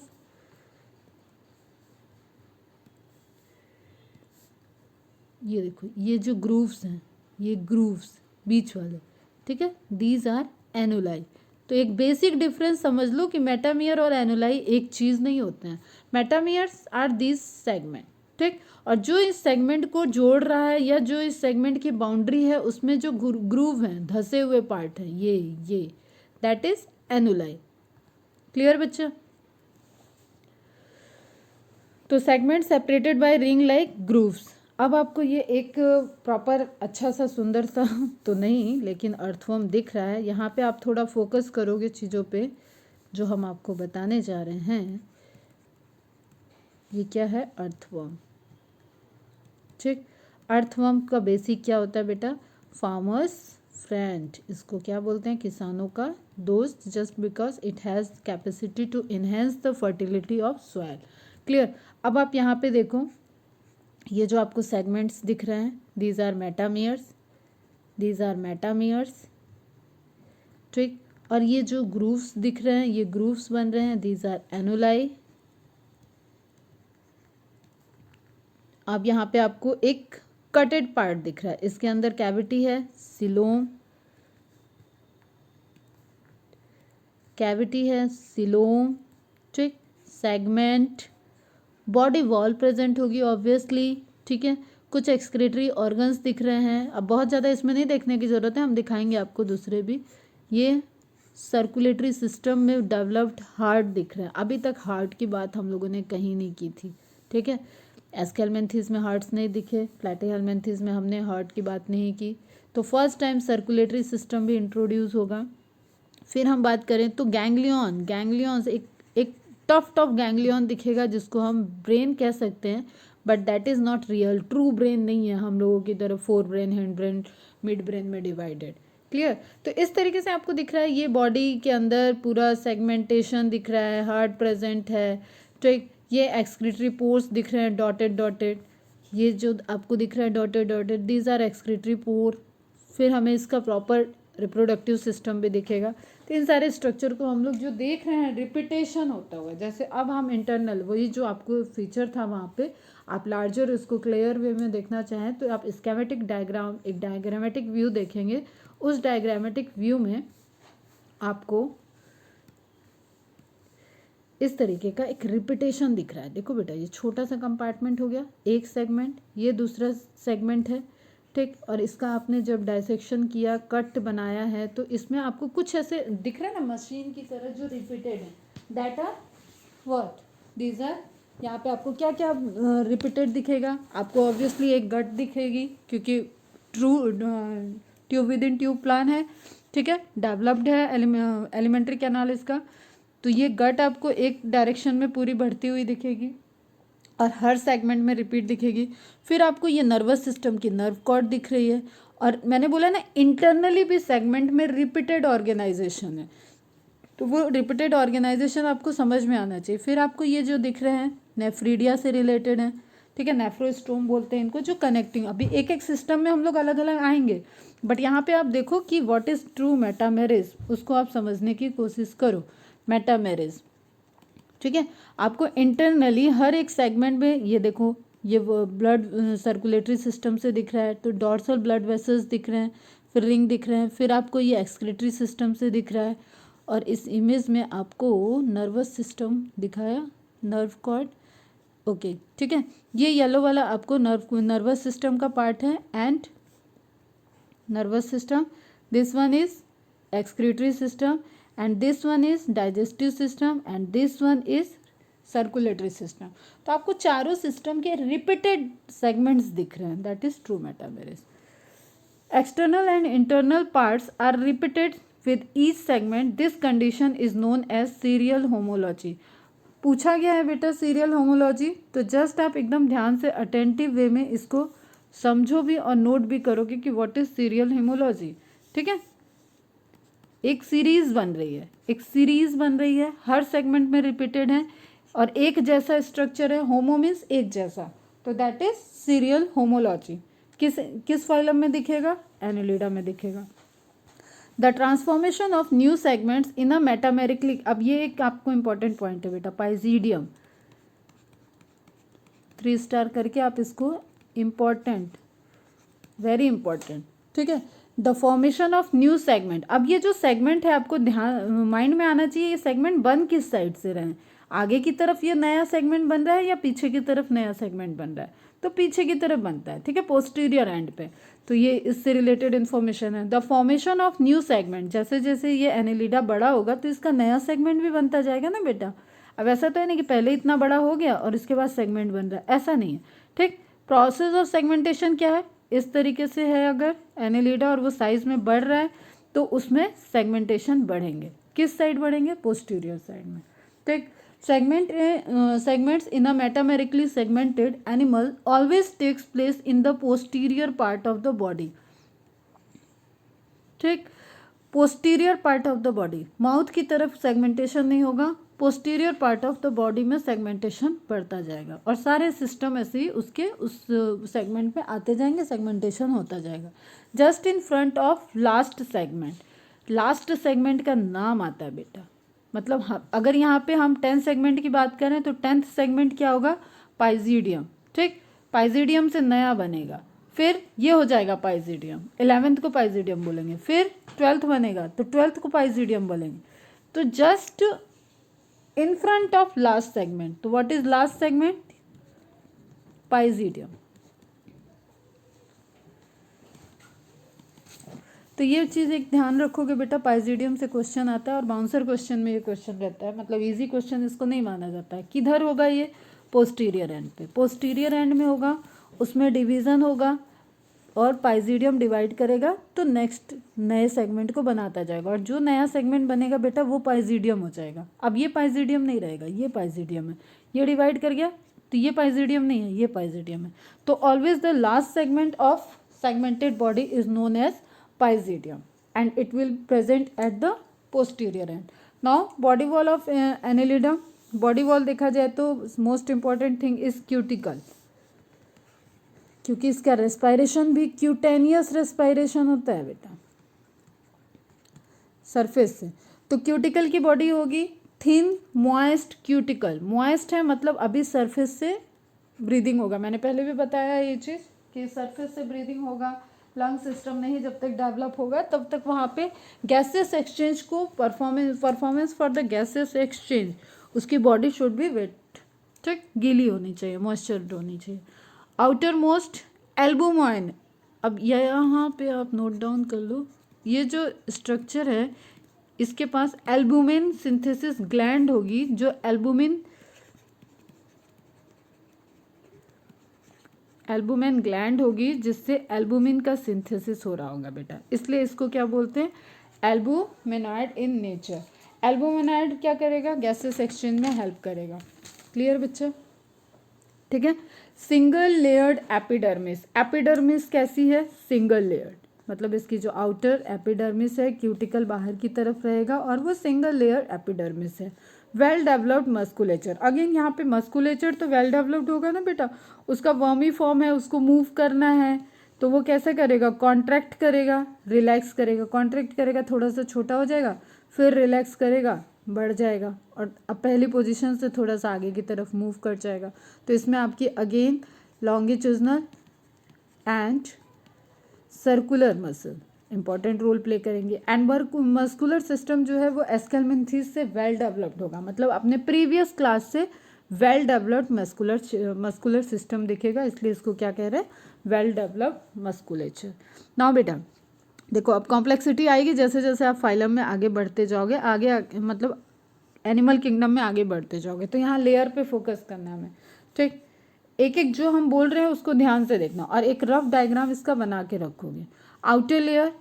ये देखो, ये जो ग्रूव्स हैं, ये ग्रूव्स बीच वाले, ठीक है, दीज आर एनुलाई. तो एक बेसिक डिफरेंस समझ लो कि मेटामियर और एनुलाई एक चीज़ नहीं होते हैं। मेटामियर्स आर दीज सेगमेंट, ठीक। और जो इस सेगमेंट को जोड़ रहा है या जो इस सेगमेंट की बाउंड्री है उसमें जो ग्रूव हैं, धसे हुए पार्ट हैं, ये दैट इज एनुलाई। क्लियर बच्चा? तो segment separated by ring like grooves. अब आपको ये एक प्रॉपर अच्छा सा सुंदर सा तो नहीं, लेकिन अर्थवर्म दिख रहा है। यहाँ पे आप थोड़ा फोकस करोगे चीज़ों पे जो हम आपको बताने जा रहे हैं। ये क्या है? अर्थवर्म, ठीक। अर्थवर्म का बेसिक क्या होता है बेटा? Farmers friend. इसको क्या बोलते हैं? किसानों का दोस्त, just because it has capacity to enhance the fertility of soil. Clear? अब आप यहाँ पे देखो, ये जो आपको सेगमेंट्स दिख रहे हैं, दीज आर मेटामियर्स, दीज आर मेटामियर्स, ठीक। और ये जो ग्रूव्स दिख रहे हैं, ये ग्रूव्स बन रहे हैं, दीज आर एनुलाई। अब यहाँ पे आपको एक कटेड पार्ट दिख रहा है, इसके अंदर कैविटी है, सिलोम, कैविटी है, सिलोम, ठीक। सेगमेंट, बॉडी वॉल प्रेजेंट होगी ऑब्वियसली, ठीक है। कुछ एक्सक्रीटरी ऑर्गन्स दिख रहे हैं। अब बहुत ज़्यादा इसमें नहीं देखने की ज़रूरत है, हम दिखाएंगे आपको दूसरे भी। ये सर्कुलेटरी सिस्टम में डेवलप्ड हार्ट दिख रहे हैं। अभी तक हार्ट की बात हम लोगों ने कहीं नहीं की थी, ठीक है। एस्केलमेंथिस में हार्ट्स नहीं दिखे, प्लेटीहेलमिन्थेस में हमने हार्ट की बात नहीं की। तो फर्स्ट टाइम सर्कुलेटरी सिस्टम भी इंट्रोड्यूस होगा। फिर हम बात करें तो गैंग्लियंस, एक टफ गैंग्लियन दिखेगा जिसको हम ब्रेन कह सकते हैं, but that is not real, true brain नहीं है हम लोगों की तरफ, fore brain, hind brain, mid brain में डिवाइडेड। क्लियर? तो इस तरीके से आपको दिख रहा है, ये बॉडी के अंदर पूरा सेगमेंटेशन दिख रहा है, हार्ट प्रेजेंट है, ठीक। ये एक्सक्रीटरी पोर्स दिख रहे हैं, डॉटेड, ये जो आपको दिख रहा है dotted, these are excretory pore. फिर हमें इसका प्रॉपर रिप्रोडक्टिव सिस्टम भी दिखेगा। तो इन सारे स्ट्रक्चर को हम लोग जो देख रहे हैं, रिपीटेशन होता हुआ, जैसे अब हम इंटरनल, वही जो आपको फीचर था वहाँ पे, आप लार्जर उसको क्लियर वे में देखना चाहें तो आप स्केमेटिक डायग्राम, एक डायग्रामेटिक व्यू देखेंगे। उस डायग्रामेटिक व्यू में आपको इस तरीके का एक रिपीटेशन दिख रहा है। देखो बेटा, ये छोटा सा कंपार्टमेंट हो गया, एक सेगमेंट, ये दूसरा सेगमेंट है, ठीक। और इसका आपने जब डायसेक्शन किया, कट बनाया है, तो इसमें आपको कुछ ऐसे दिख रहा है ना मशीन की तरह जो रिपीटेड है, that are what? These are, यहाँ पे आपको क्या क्या रिपीटेड दिखेगा? आपको ऑब्वियसली एक गट दिखेगी क्योंकि true tube within tube plan है, ठीक है, डेवलप्ड है एलिमेंट्री कैनाल इसका। तो ये गट आपको एक डायरेक्शन में पूरी बढ़ती हुई दिखेगी और हर सेगमेंट में रिपीट दिखेगी। फिर आपको ये नर्वस सिस्टम की नर्व कॉर्ड दिख रही है, और मैंने बोला ना इंटरनली भी सेगमेंट में रिपीटेड ऑर्गेनाइजेशन है, तो वो रिपीटेड ऑर्गेनाइजेशन आपको समझ में आना चाहिए। फिर आपको ये जो दिख रहे हैं नेफ्रीडिया से रिलेटेड हैं, ठीक है, नेफ्रोस्टोम बोलते हैं इनको, जो कनेक्टिंग, अभी एक एक सिस्टम में हम लोग अलग अलग आएंगे, बट यहाँ पे आप देखो कि व्हाट इज़ ट्रू मेटामेरिज, उसको आप समझने की कोशिश करो। मेटामेरिज, ठीक है। आपको इंटरनली हर एक सेगमेंट में, ये देखो, ये ब्लड सर्कुलेटरी सिस्टम से दिख रहा है, तो डॉर्सल ब्लड वेसल्स दिख रहे हैं, फिर रिंग दिख रहे हैं, फिर आपको ये एक्सक्रीटरी सिस्टम से दिख रहा है, और इस इमेज में आपको नर्वस सिस्टम दिखाया, नर्व कॉर्ड, ओके, ठीक है। ये येलो वाला आपको नर्वस सिस्टम का पार्ट है, and nervous system, this one is excretory system, and this one is digestive system, and this one is circulatory system। तो आपको चारों सिस्टम के रिपीटेड सेगमेंट्स दिख रहे हैं, that is true metamerism. External and internal parts are repeated with each segment, this condition is known as serial homology. पूछा गया है बेटा सीरियल होमोलॉजी, तो जस्ट आप एकदम ध्यान से अटेंटिव वे में इसको समझो भी और नोट भी करोगे कि व्हाट इज सीरियल होमोलॉजी, ठीक है। एक सीरीज बन रही है, हर सेगमेंट में रिपीटेड है और एक जैसा स्ट्रक्चर है, होमो मीन्स एक जैसा, तो दैट इज सीरियल होमोलॉजी। किस फाइलम में दिखेगा? एनुलिडा में दिखेगा। The transformation of new segments in a metamerically, अब ये एक आपको इंपॉर्टेंट पॉइंट है बेटा, पाइजीडियम 3 स्टार करके आप इसको इम्पॉर्टेंट, वेरी इंपॉर्टेंट, ठीक है। The formation of new segment. अब ये जो सेगमेंट है आपको ध्यान माइंड में आना चाहिए, ये सेगमेंट बन किस साइड से रहे हैं, आगे की तरफ ये नया सेगमेंट बन रहा है या पीछे की तरफ नया सेगमेंट बन रहा है, तो पीछे की तरफ बनता है, ठीक है, पोस्टीरियर एंड पे। तो ये इससे रिलेटेड इन्फॉर्मेशन है। The formation of new segment, जैसे जैसे ये एनेलिडा बड़ा होगा तो इसका नया सेगमेंट भी बनता जाएगा ना बेटा। अब ऐसा तो है नहीं कि पहले इतना बड़ा हो गया और इसके बाद सेगमेंट बन रहा है, ऐसा नहीं है, ठीक। प्रोसेस ऑफ सेगमेंटेशन क्या है, इस तरीके से है, अगर एनेलिडा और वो साइज में बढ़ रहा है तो उसमें सेगमेंटेशन बढ़ेंगे, किस साइड बढ़ेंगे, पोस्टीरियर साइड में, ठीक। segments in a metamerically segmented animal always takes place in the posterior part of the body, ठीक। Posterior part of the body, mouth की तरफ सेगमेंटेशन नहीं होगा, posterior part of the body में segmentation बढ़ता जाएगा और सारे सिस्टम ऐसे ही उसके उस सेगमेंट में आते जाएंगे, सेगमेंटेशन होता जाएगा। Just in front of last segment, last segment का नाम आता है बेटा, मतलब अगर यहाँ पे हम 10 सेगमेंट की बात करें तो 10th सेगमेंट क्या होगा, पाइजीडियम, ठीक। पाइजीडियम से नया बनेगा, फिर ये हो जाएगा पाइजीडियम, 11th को पाइजीडियम बोलेंगे, फिर 12th बनेगा तो 12th को पाइजीडियम बोलेंगे। तो just in front of last segment, तो what is last segment, pygidium. तो ये चीज़ एक ध्यान रखोगे बेटा, पाइजीडियम से क्वेश्चन आता है और बाउंसर क्वेश्चन में ये क्वेश्चन रहता है, मतलब इजी क्वेश्चन इसको नहीं माना जाता है। किधर होगा ये, पोस्टीरियर एंड पे, पोस्टीरियर एंड में होगा, उसमें डिवीज़न होगा और पाइजीडियम डिवाइड करेगा तो नेक्स्ट नए सेगमेंट को बनाता जाएगा और जो नया सेगमेंट बनेगा बेटा वो पाइजीडियम हो जाएगा। अब ये पाइजीडियम नहीं रहेगा, ये पाइजीडियम है, ये डिवाइड कर गया तो ये पाइजीडियम नहीं है, ये पाइजीडियम है। तो always the last segment of segmented body is known as pysidium and it will present at the posterior end. Now body wall of annelida, body wall देखा जाए तो most important thing is cuticle, क्योंकि इसका respiration भी cutaneous respiration होता है बेटा surface से। तो क्यूटिकल की बॉडी होगी थिन मॉइस्ट क्यूटिकल, मॉइस्ट है मतलब अभी सरफेस से ब्रीदिंग होगा, मैंने पहले भी बताया ये चीज़ कि सरफेस से ब्रीदिंग होगा, लंग सिस्टम नहीं जब तक डेवलप होगा तब तक वहाँ पे गैसेस एक्सचेंज को performance for the gases exchange उसकी बॉडी शुड बी वेट, ठीक, गीली होनी चाहिए, मॉइस्चर्ड होनी चाहिए। आउटर मोस्ट एल्बुमाइन, अब यहाँ पे आप नोट डाउन कर लो, ये जो स्ट्रक्चर है इसके पास एल्बुमिन सिंथेसिस ग्लैंड होगी, जो एल्बुमिन ग्लैंड होगी जिससे एल्बुमिन का सिंथेसिस हो रहा होगा बेटा, इसलिए इसको क्या बोलते हैं, एल्बुमिनॉइड इन नेचर। एल्बुमिनॉइड क्या करेगा, गैसेस एक्सचेंज में हेल्प करेगा, क्लियर बच्चा, ठीक है। सिंगल लेयर्ड एपिडर्मिस, एपिडर्मिस कैसी है, सिंगल लेयर्ड, मतलब इसकी जो आउटर एपिडर्मिस है क्यूटिकल बाहर की तरफ रहेगा और वो सिंगल लेयर एपिडर्मिस है। वेल डेवलप्ड मस्कुलेचर, अगेन यहाँ पे मस्कुलेचर तो वेल डेवलप्ड होगा ना बेटा, उसका वर्मी फॉर्म है, उसको मूव करना है तो वो कैसे करेगा, कॉन्ट्रैक्ट करेगा, रिलैक्स करेगा, कॉन्ट्रैक्ट करेगा थोड़ा सा छोटा हो जाएगा, फिर रिलैक्स करेगा बढ़ जाएगा और अब पहली पोजीशन से थोड़ा सा आगे की तरफ मूव कर जाएगा। तो इसमें आपकी again longitudinal and circular muscle important role play करेंगे। एंड मस्कुलर सिस्टम जो है वो एस्केलमेंथीज से वेल डेवलप्ड होगा, मतलब अपने प्रीवियस क्लास से वेल डेवलप्ड मस्कुलर सिस्टम दिखेगा, इसलिए इसको क्या कह रहे हैं, वेल डेवलप्ड मस्कुलेचर। नाउ बेटा देखो अब कॉम्प्लेक्सिटी आएगी जैसे जैसे आप फाइलम में आगे बढ़ते जाओगे, आगे मतलब एनिमल किंगडम में आगे बढ़ते जाओगे, तो यहाँ लेयर पे फोकस करना है हमें, ठीक। एक एक जो हम बोल रहे हैं उसको ध्यान से देखना और एक रफ डायग्राम इसका बना के रखोगे। Outer layer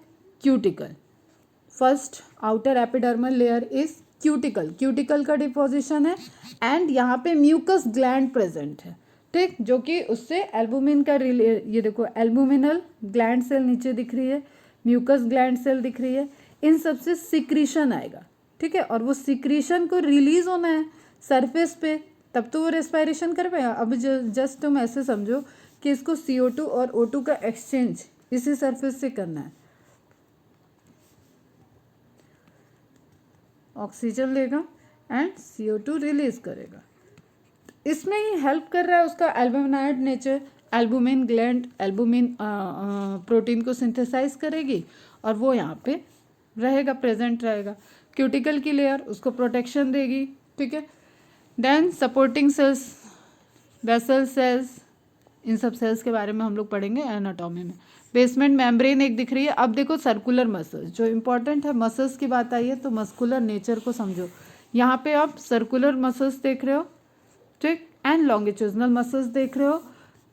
cuticle, first outer epidermal layer is cuticle, cuticle का डिपोजिशन है एंड यहाँ पे म्यूकस ग्लैंड प्रेजेंट है, ठीक, जो कि उससे एल्बुमिन का ये देखो एल्बुमिनल ग्लैंड सेल नीचे दिख रही है, म्यूकस ग्लैंड सेल दिख रही है, इन सब से सिक्रीशन आएगा, ठीक है, और वो सिक्रीशन को रिलीज होना है सरफेस पे तब तो वो रेस्पायरेशन कर पाएगा। अब जस्ट तुम ऐसे समझो कि इसको CO2 और O2 का एक्सचेंज इसी सरफेस से करना है, ऑक्सीजन लेगा एंड CO2 रिलीज करेगा, इसमें ही हेल्प कर रहा है उसका albuminoid nature. Albumin gland albumin protein को सिंथेसाइज करेगी और वो यहाँ पे रहेगा, प्रेजेंट रहेगा। क्यूटिकल की लेयर उसको प्रोटेक्शन देगी, ठीक है। Then supporting cells, vessel cells, इन सब सेल्स के बारे में हम लोग पढ़ेंगे एनाटॉमी में। बेसमेंट मेम्ब्रेन एक दिख रही है। अब देखो सर्कुलर मसल्स जो इंपॉर्टेंट है, मसल्स की बात आई है तो मस्कुलर नेचर को समझो। यहाँ पे आप सर्कुलर मसल्स देख रहे हो, ठीक, एंड लॉन्गिट्यूडनल मसल्स देख रहे हो।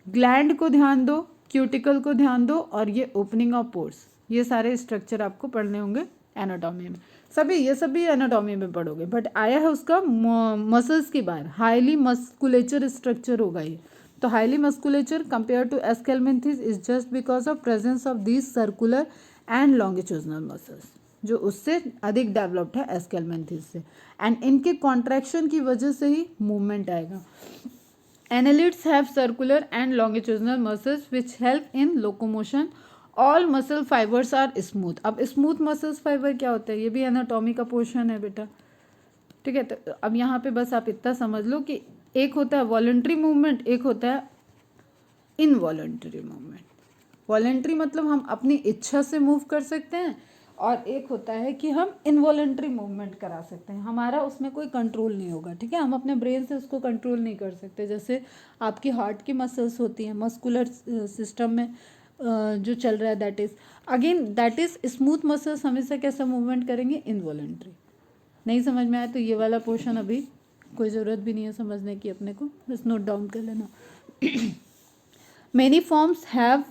ग्लैंड को ध्यान दो, क्यूटिकल को ध्यान दो, और ये ओपनिंग ऑफ पोर्स, ये सारे स्ट्रक्चर आपको पढ़ने होंगे एनाटॉमी में। सभी ये सभी एनाटॉमी में पढ़ोगे, बट आया है उसका मसल्स की बार, हाईली मस्कुलेचर स्ट्रक्चर होगा ये। तो highly musculature compare to Aschelminthes is just because of presence of these circular and longitudinal muscles, जो उससे अधिक डेवलप्ड है एस्केलमेंथिस से, एंड इनके कॉन्ट्रैक्शन की वजह से ही मूवमेंट आएगा। Annelids have circular and longitudinal muscles which help in locomotion. All muscle fibers are smooth. अब स्मूथ मसल्स फाइबर क्या होता है, ये भी एनाटॉमी का पोर्शन है बेटा, ठीक है। तो अब यहाँ पे बस आप इतना समझ लो कि एक होता है वॉलंटरी मूवमेंट, एक होता है इनवॉलंटरी मूवमेंट। वॉलंटरी मतलब हम अपनी इच्छा से मूव कर सकते हैं, और एक होता है कि हम इनवॉलंटरी मूवमेंट करा सकते हैं, हमारा उसमें कोई कंट्रोल नहीं होगा, ठीक है। हम अपने ब्रेन से उसको कंट्रोल नहीं कर सकते। जैसे आपकी हार्ट की मसल्स होती हैं, मस्कुलर सिस्टम में जो चल रहा है, that is again that is smooth muscles हमेशा कैसा मूवमेंट करेंगे, इनवॉलंटरी। नहीं समझ में आया तो ये वाला पोर्शन अभी कोई ज़रूरत भी नहीं है समझने की, अपने को बस नोट डाउन कर लेना। Many forms have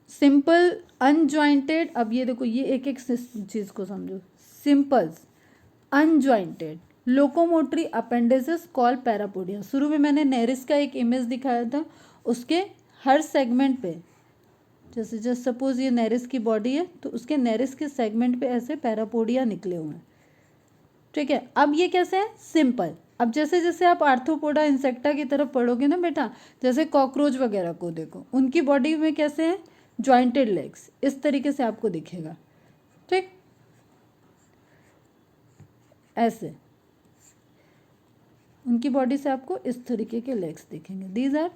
simple unjointed. अब ये देखो, ये एक एक चीज़ को समझो। Simples, unjointed, locomotory appendages call parapodia. शुरू में मैंने नेरिस का एक इमेज दिखाया था, उसके हर सेगमेंट पे, जैसे जस्ट सपोज ये नेरिस की बॉडी है तो उसके नेरिस के सेगमेंट पे ऐसे पैरापोडिया निकले हुए हैं, ठीक है। अब ये कैसे है, सिंपल। अब जैसे जैसे आप आर्थ्रोपोडा इंसेक्टा की तरफ पढ़ोगे ना बेटा, जैसे कॉकरोच वगैरह को देखो, उनकी बॉडी में कैसे है, जॉइंटेड लेग्स, इस तरीके से आपको दिखेगा, ठीक, ऐसे उनकी बॉडी से आपको इस तरीके के लेग्स दिखेंगे। These are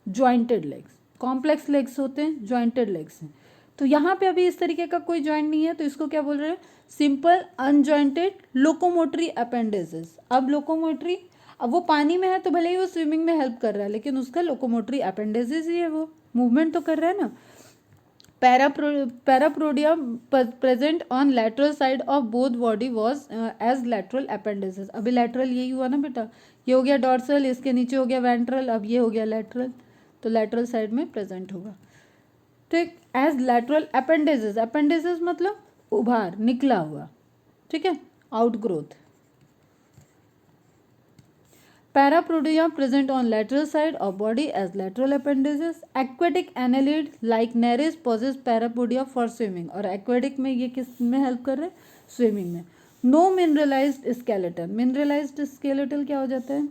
jointed legs. Complex legs होते हैं, जॉइंटेड लेग्स हैं। तो यहाँ पे अभी इस तरीके का कोई जॉइंट नहीं है, तो इसको क्या बोल रहे हैं, सिंपल अनजॉइंटेड लोकोमोटरी अपेंडेजेस। अब लोकोमोटरी, अब वो पानी में है तो भले ही वो स्विमिंग में हेल्प कर रहा है, लेकिन उसका लोकोमोटरी अपेंडेजेस ही है, वो मूवमेंट तो कर रहा है ना। Parapodia present on lateral side of both body was as lateral appendages. अभी लैटरल यही हुआ ना बेटा, ये हो गया डॉर्सल, इसके नीचे हो गया वेंट्रल, अब ये हो गया लैटरल, तो लैटरल साइड में प्रेजेंट होगा, ठीक, एज लैटरल अपेंडेजेस। अपेंडेजेस मतलब उभार, निकला हुआ, ठीक है, outgrowth. Parapodia present on lateral side of body as lateral appendages. Aquatic annelid like Nereis possess parapodia for swimming. और aquatic में ये किस में हेल्प कर रहे हैं, स्विमिंग में। No mineralised skeleton. Mineralised skeleton क्या हो जाता है,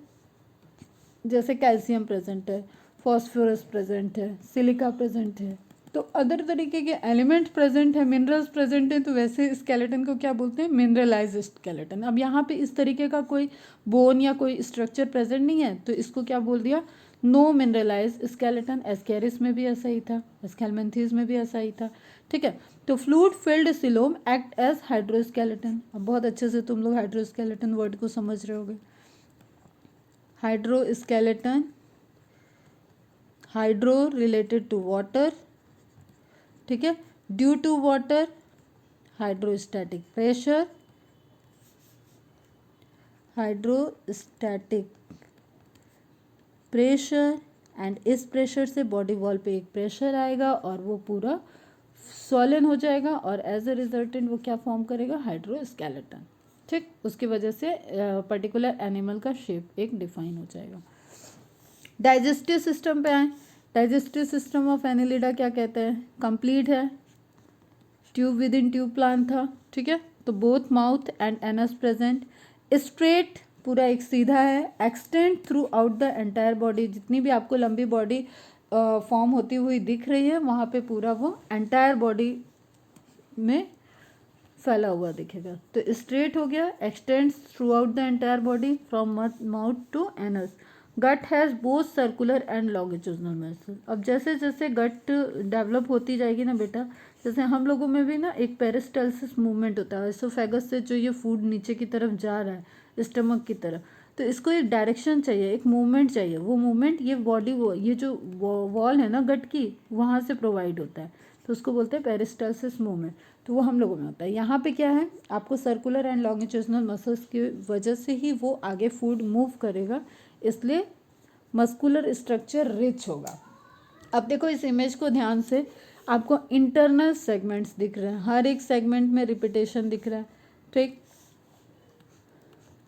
जैसे कैल्शियम प्रेजेंट है, फॉस्फोरस प्रेजेंट है, सिलिका प्रेजेंट है, तो अदर तरीके के एलिमेंट प्रेजेंट है, मिनरल्स प्रेजेंट है, तो वैसे स्केलेटन को क्या बोलते हैं, मिनरलाइज्ड स्केलेटन। अब यहाँ पे इस तरीके का कोई बोन या कोई स्ट्रक्चर प्रेजेंट नहीं है, तो इसको क्या बोल दिया, नो मिनरलाइज्ड स्केलेटन। एस्केरिस में भी ऐसा ही था, एस्केलमेंथिस में भी ऐसा ही था, ठीक है। तो fluid filled coelom act as hydroskeleton. अब बहुत अच्छे से तुम लोग हाइड्रोस्केलेटन वर्ड को समझ रहे होगे। Hydroskeleton, hydro related to water, ठीक है, due to water, hydrostatic pressure, hydrostatic pressure, and इस प्रेशर से बॉडी वॉल पे एक प्रेशर आएगा और वो पूरा सॉलन हो जाएगा, और एज ए रिजल्टेंट वो क्या फॉर्म करेगा, हाइड्रोस्केलेटन, ठीक। उसकी वजह से पर्टिकुलर एनिमल का शेप एक डिफाइन हो जाएगा। डाइजेस्टिव सिस्टम पे आए। डाइजेस्टिव सिस्टम ऑफ एनिलिडा क्या कहते हैं, कंप्लीट है, tube within tube plan था, ठीक है। तो both mouth and anus present, straight, पूरा एक सीधा है, extend through out the entire body. जितनी भी आपको लंबी बॉडी फॉर्म होती हुई दिख रही है, वहाँ पे पूरा वो एंटायर बॉडी में फैला हुआ दिखेगा। तो स्ट्रेट हो गया, extends throughout the entire body from mouth to anus. Gut has both circular and longitudinal muscles. अब जैसे जैसे गट डेवलप होती जाएगी ना बेटा, जैसे हम लोगों में भी ना एक पेरिस्टालसिस मूवमेंट होता है, एसोफेगस से जो ये फूड नीचे की तरफ जा रहा है स्टमक की तरफ, तो इसको एक डायरेक्शन चाहिए, एक मूवमेंट चाहिए। वो मूवमेंट ये बॉडी ये जो वॉल है ना गट की, वहाँ से प्रोवाइड होता है, तो उसको बोलते हैं पेरिस्टालसिस मूवमेंट। तो वो हम लोगों में होता है। यहाँ पे क्या है, आपको सर्कुलर एंड लॉन्गिट्यूडिनल मसल्स की वजह से ही वो आगे फूड मूव करेगा, इसलिए मस्कुलर स्ट्रक्चर रिच होगा। अब देखो इस इमेज को ध्यान से, आपको इंटरनल सेगमेंट्स दिख रहे हैं, हर एक सेगमेंट में रिपीटेशन दिख रहा है, ठीक,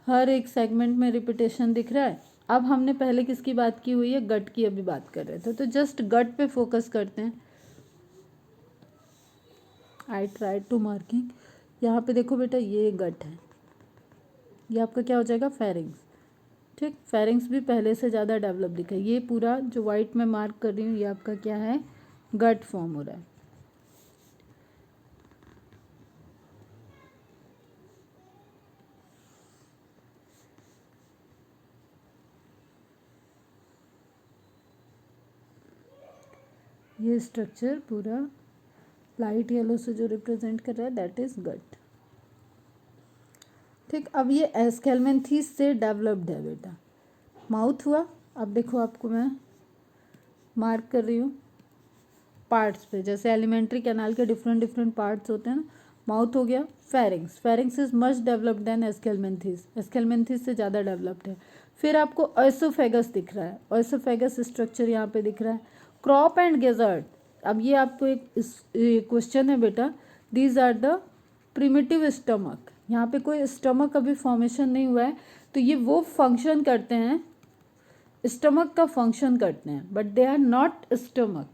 हर एक सेगमेंट में रिपीटेशन दिख रहा है। अब हमने पहले किसकी बात की हुई है, गट की अभी बात कर रहे थे, तो जस्ट गट पे फोकस करते हैं। आई ट्राई टू मार्किंग, यहाँ पे देखो बेटा ये गट है, ये आपका क्या हो जाएगा, फेरिंग्स, ठीक। फेरिंग्स भी पहले से ज़्यादा डेवलप दिखा है। ये पूरा जो वाइट में मार्क कर रही हूँ ये आपका क्या है, गट फॉर्म हो रहा है। ये स्ट्रक्चर पूरा लाइट येलो से जो रिप्रेजेंट कर रहा है दैट इज गट, ठीक। अब ये एस्केल्मेंथीस से डेवलप्ड है बेटा। माउथ हुआ, अब देखो आपको मैं मार्क कर रही हूँ पार्ट्स पे, जैसे एलिमेंट्री कैनाल के डिफरेंट डिफरेंट पार्ट्स होते हैं ना। माउथ हो गया, pharynx, pharynx is much developed than Aschelminthes, Aschelminthes से ज़्यादा डेवलप्ड है। फिर आपको ओएसोफेगस दिख रहा है, ओएसोफेगस स्ट्रक्चर यहाँ पे दिख रहा है। क्रॉप एंड गेजर्ड, अब ये आपको एक क्वेश्चन है बेटा, these are the primitive stomach, यहाँ पे कोई स्टमक अभी फॉर्मेशन नहीं हुआ है, तो ये वो फंक्शन करते हैं, स्टमक का फंक्शन करते हैं, but they are not stomach,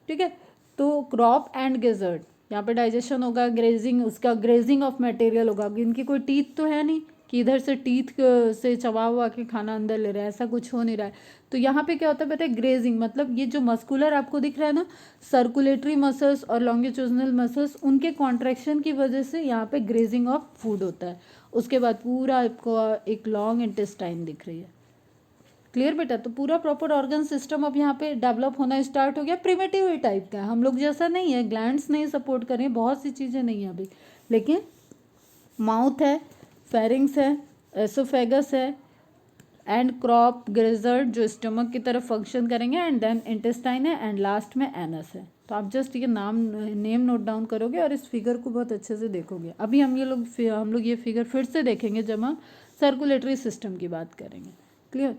ठीक है। तो क्रॉप एंड गेजर्ड, यहाँ पे डाइजेशन होगा, ग्रेजिंग, उसका ग्रेजिंग ऑफ मटेरियल होगा। इनकी कोई टीथ तो है नहीं कि इधर से टीथ से चबा हुआ के खाना अंदर ले रहा है, ऐसा कुछ हो नहीं रहा है। तो यहाँ पे क्या होता है बेटा, ग्रेजिंग, मतलब ये जो मस्कुलर आपको दिख रहा है ना, सर्कुलेटरी मसल्स और लॉन्गिट्यूडिनल मसल्स, उनके कॉन्ट्रैक्शन की वजह से यहाँ पे ग्रेजिंग ऑफ फूड होता है। उसके बाद पूरा आपको एक लॉन्ग इंटेस्टाइन दिख रही है। क्लियर बेटा, तो पूरा प्रॉपर ऑर्गन सिस्टम अब यहाँ पे डेवलप होना स्टार्ट हो गया। प्रिमिटिव टाइप का है, हम लोग जैसा नहीं है, ग्लैंड्स नहीं सपोर्ट कर रहे हैं, बहुत सी चीज़ें नहीं है अभी, लेकिन माउथ है, फेरिंग्स है, एसोफेगस है, एंड क्रॉप ग्रेजर्ड जो स्टमक की तरफ फंक्शन करेंगे, एंड देन इंटेस्टाइन है, एंड लास्ट में एनस है। तो आप जस्ट ये नेम नोट डाउन करोगे और इस फिगर को बहुत अच्छे से देखोगे। अभी हम लोग ये फिगर फिर से देखेंगे जब हम सर्कुलेटरी सिस्टम की बात करेंगे। Clear.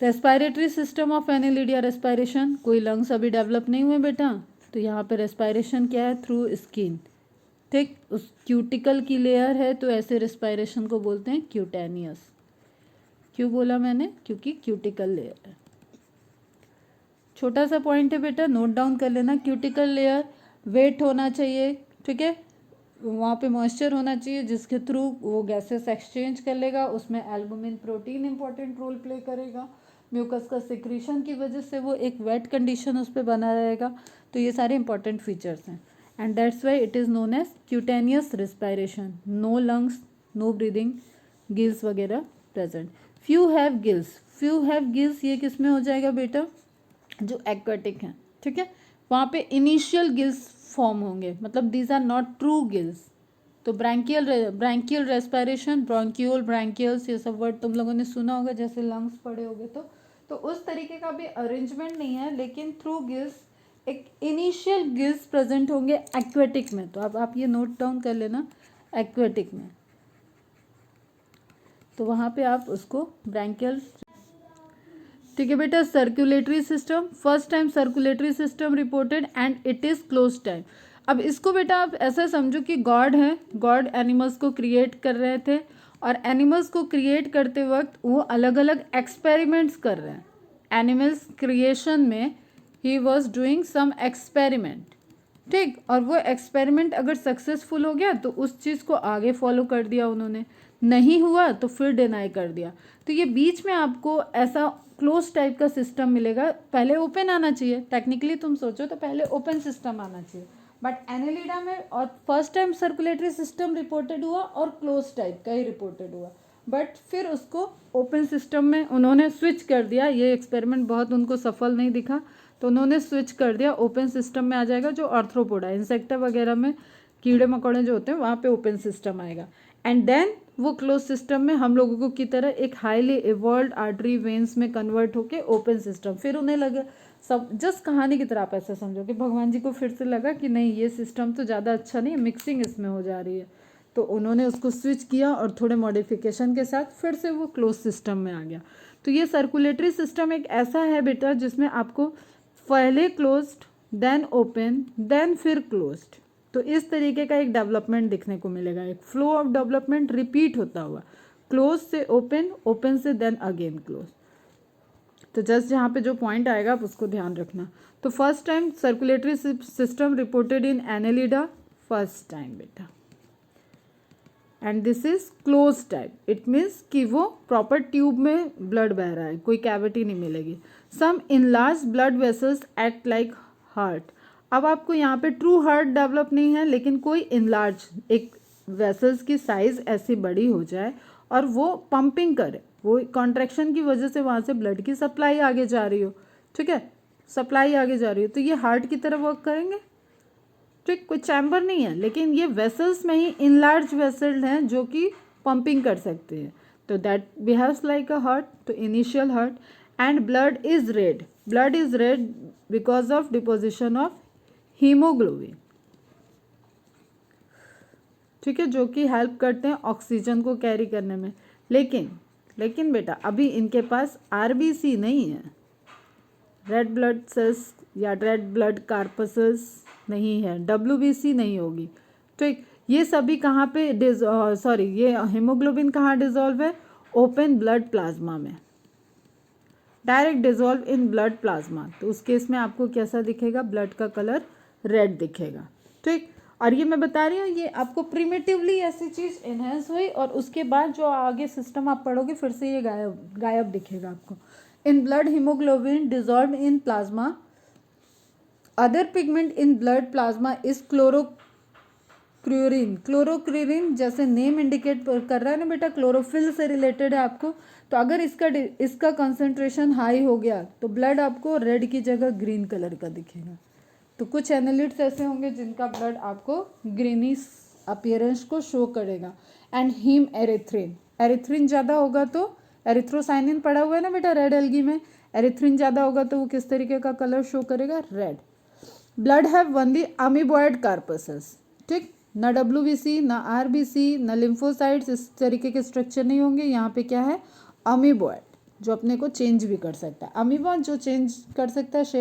Respiratory system of Annelida, respiration, कोई लंग्स अभी डेवलप नहीं हुए बेटा, तो यहाँ पे रेस्पायरेशन क्या है, थ्रू स्किन, ठीक। उस क्यूटिकल की लेयर है, तो ऐसे रेस्पायरेशन को बोलते हैं क्यूटेनियस। क्यों बोला मैंने, क्योंकि क्यूटिकल लेयर है। छोटा सा पॉइंट है बेटा, नोट डाउन कर लेना। क्यूटिकल लेयर वेट होना चाहिए, ठीक है, वहाँ पे मॉइस्चर होना चाहिए जिसके थ्रू वो गैसेस एक्सचेंज कर लेगा, उसमें albumin protein important role play करेगा, म्यूकस का सिक्रीशन की वजह से वो एक वेट कंडीशन उस पर बना रहेगा। तो ये सारे इंपॉर्टेंट फीचर्स हैं, and that's why it is known as cutaneous respiration. No lungs, no breathing, gills वगैरह present. Few have gills, few have gills ये किस में हो जाएगा बेटा, जो एक्वेटिक हैं, ठीक है, वहाँ पे इनिशियल गिल्स फॉर्म होंगे, मतलब these are not true gills. तो ब्रैंकियल रेस्पायरेशन, ब्रोंक्यूल, ब्रैंकियल्स, ये सब वर्ड तुम लोगों ने सुना होगा जैसे लंग्स पढ़े होगे, तो उस तरीके का भी अरेंजमेंट नहीं है, लेकिन थ्रू गिल्स एक इनिशियल गिल्स प्रेजेंट होंगे एक्वेटिक में। तो अब आप ये नोट डाउन कर लेना, एक्वेटिक में, तो वहाँ पे आप उसको ब्रैंकियल, ठीक है बेटा। Circulatory system, first time circulatory system reported and it is close time. अब इसको बेटा आप ऐसा समझो कि गॉड है, गॉड एनिमल्स को क्रिएट कर रहे थे, और एनिमल्स को क्रिएट करते वक्त वो अलग अलग एक्सपेरिमेंट्स कर रहे हैं। एनिमल्स क्रिएशन में ही वॉज डूइंग सम एक्सपेरिमेंट, ठीक, और वो एक्सपेरिमेंट अगर सक्सेसफुल हो गया तो उस चीज़ को आगे फॉलो कर दिया उन्होंने, नहीं हुआ तो फिर डिनाई कर दिया। तो ये बीच में आपको ऐसा क्लोज टाइप का सिस्टम मिलेगा। पहले ओपन आना चाहिए, टेक्निकली तुम सोचो तो पहले ओपन सिस्टम आना चाहिए, बट एनेलिडा में और first time circulatory system reported हुआ और क्लोज टाइप का ही रिपोर्टेड हुआ। बट फिर उसको ओपन सिस्टम में उन्होंने स्विच कर दिया। ये एक्सपेरिमेंट बहुत उनको सफल नहीं दिखा, तो उन्होंने स्विच कर दिया, ओपन सिस्टम में आ जाएगा। जो आर्थ्रोपोडा इंसेक्टा वगैरह में कीड़े मकोड़े जो होते हैं वहाँ पे ओपन सिस्टम आएगा। एंड देन वो क्लोज सिस्टम में हम लोगों को की तरह एक हाईली इवॉल्व आर्टरी वेन्स में कन्वर्ट होके ओपन सिस्टम। फिर उन्हें लगा, सब जस्ट कहानी की तरह आप ऐसा समझो कि भगवान जी को फिर से लगा कि नहीं ये सिस्टम तो ज़्यादा अच्छा नहीं है, मिक्सिंग इसमें हो जा रही है, तो उन्होंने उसको स्विच किया और थोड़े मॉडिफिकेशन के साथ फिर से वो क्लोज सिस्टम में आ गया। तो ये सर्कुलेटरी सिस्टम एक ऐसा है बेटा जिसमें आपको पहले क्लोज्ड, देन ओपन, देन फिर क्लोज्ड, तो इस तरीके का एक डेवलपमेंट दिखने को मिलेगा। एक फ्लो ऑफ डेवलपमेंट रिपीट होता हुआ, क्लोज से ओपन, ओपन से देन अगेन क्लोज। तो जस्ट जहाँ पे जो पॉइंट आएगा आप उसको ध्यान रखना। तो first time circulatory system reported in Annelida, first time बेटा, and this is close type. It means कि वो प्रॉपर ट्यूब में ब्लड बह रहा है, कोई कैविटी नहीं मिलेगी। Some enlarge blood vessels act like heart. अब आपको यहाँ पे ट्रू हार्ट डेवलप नहीं है, लेकिन कोई इनलार्ज एक वेसल्स की साइज ऐसी बड़ी हो जाए और वो पंपिंग करे, वो कॉन्ट्रैक्शन की वजह से वहाँ से ब्लड की सप्लाई आगे जा रही हो, ठीक है, सप्लाई आगे जा रही हो, तो ये हार्ट की तरह वर्क करेंगे। ठीक, कोई चैम्बर नहीं है, लेकिन ये वेसल्स में ही इनलार्ज वेसल हैं जो कि पंपिंग कर सकते हैं, तो that behaves like a heart. तो initial heart, and blood is red, blood is red because of deposition of haemoglobin, ठीक है, जो कि हेल्प करते हैं ऑक्सीजन को कैरी करने में। लेकिन बेटा अभी इनके पास आरबीसी नहीं है, रेड ब्लड सेल्स या रेड ब्लड कार्पसेल्स नहीं है, डब्ल्यूबीसी नहीं होगी। ठीक, ये सभी कहाँ पे ये हीमोग्लोबिन कहाँ डिजोल्व है? ओपन ब्लड प्लाज्मा में, direct dissolve in blood plasma. तो उस केस में आपको कैसा दिखेगा? ब्लड का कलर रेड दिखेगा। ठीक, और ये मैं बता रही हूँ, ये आपको प्रिमिटिवली ऐसी चीज़ इनहेंस हुई और उसके बाद जो आगे सिस्टम आप पढ़ोगे फिर से ये गायब दिखेगा आपको। In blood haemoglobin dissolve in plasma, other pigment in blood plasma is chlorocruorin. Chlorocruorin जैसे नेम इंडिकेट कर रहा है ना बेटा, क्लोरोफिल से रिलेटेड है आपको। तो अगर इसका कंसंट्रेशन हाई हो गया तो ब्लड आपको रेड की जगह ग्रीन कलर का दिखेगा। तो कुछ एनालिट्स ऐसे होंगे जिनका ब्लड आपको ग्रीनिश अपीयरेंस को शो करेगा। एंड हीम एरिथ्रिन, एरिथ्रिन ज़्यादा होगा तो, एरिथ्रोसाइनिन पड़ा हुआ है ना बेटा रेड एल्गी में, एरिथ्रिन ज़्यादा होगा तो वो किस तरीके का कलर शो करेगा? Red. Blood have only amoeboid corpuscles. ठीक, ना डब्ल्यूबीसी, ना आरबीसी, ना लिम्फोसाइट्स, इस तरीके के स्ट्रक्चर नहीं होंगे। यहाँ पे क्या है? अमीबॉयड, जो अपने को चेंज भी कर सकता है। अमीबा जो चेंज कर सकता है शेप